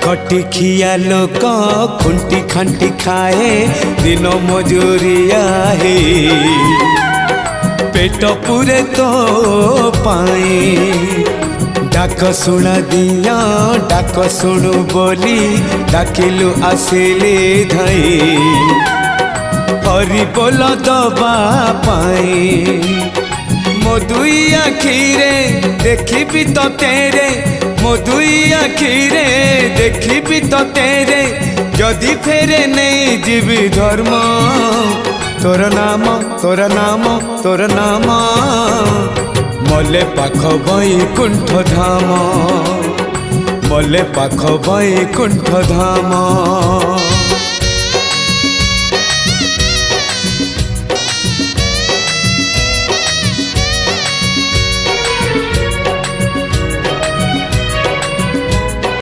खटिखिया लोक खुंटी खांटी खाए दिन मजूरिया है पेट पूरे तो पाए डाक शुणा दिया डाक शुणु बोली डाकिलु आसिले धई हरि बोल दबा पाए मो दुई आखिरे देखी तो तेरे मो दुई आखिरे देखी तो तेरे जदि फेरे नहीं जीवी धर्म तोर नाम तोर नाम तोर नाम मले पाख बैकुंठ धाम मले पाख बैकुंठ धाम।